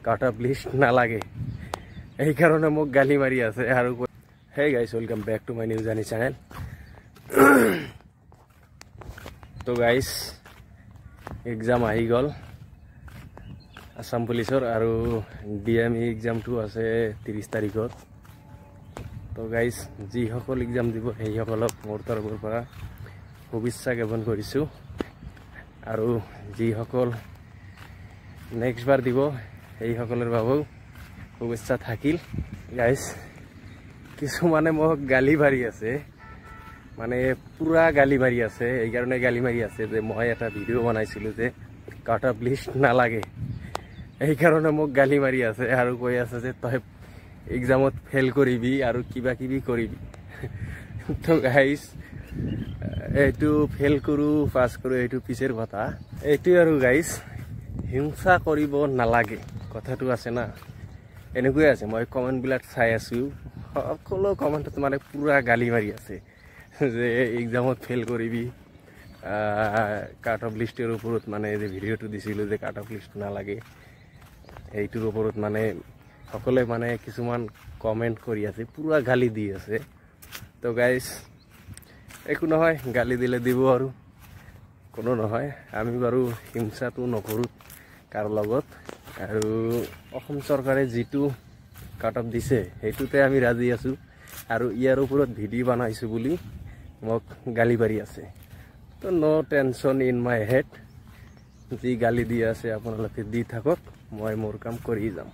Cut off list নালাগে এই কারণে মোক গালি মারি আছে আর hey guys welcome back to my new journey channel তো গাইস এক্সাম আহি গল আসাম পুলিশৰ আৰু ডিএমই এক্সামটো আছে 30 তাৰিখত তো গাইস যি সকল এক্সাম দিব সেই সকলক মোৰ তৰফৰ পৰা শুভেচ্ছা জ্ঞাপন কৰিছো আৰু যি সকল নেক্সট বাৰ দিব এই সকলৰ বাবেও শুভেচ্ছা থাকিল গাইস কিছু মানে মোক গালি মাৰি আছে মানে পুরা গালি মারি আছে এই কারণে গালি মারি আছে যে মই এটা ভিডিও বানাইছিলো যে কাট অফ লিস্ট নালাগে এই কারণে মোক গালি মারি আছে আর কই আছে যে তই এক্সামত ফেল করিবি আর কিবা কিবি করিবি তো গাইস এইটো ফেল করু পাস করু এইটো পিছের কথা এইটো আর গাইস হিংসা করিব নালাগে কথাটো আছে না এনেকুৱাই আছে মই কমেন্ট বিলাক চাই আছো সকলো কমেন্টত মানে পুরা গালি মারি আছে যে এক্সামত ফেল করিবি কাট অফ লিস্টের উপরত মানে যে ভিডিওটো দিছিল যে কাট অফ লিস্ট নালাগে এইটোর উপরত মানে সকলে মানে কিছুমান কমেন্ট কৰি আছে পুরা গালি দি আছে তো গাইস একো নহয় গালি দিলে দিব আৰু কোনো নহয় আমি বাৰু হিংসাটো নকৰো কাৰ লগত আৰু অসম চৰকাৰে যেটো কাট অফ দিছে হেতুতে আমি ৰাজি আছো আৰু ইয়াৰ উপৰত ভিডিও বনাইছো বুলি মোক গালি পাৰি আছে তো নো টেনশন ইন মাই হেড যি গালি দি আছে আপোনালোকে দি থাকক মই মোৰ কাম কৰি যাম।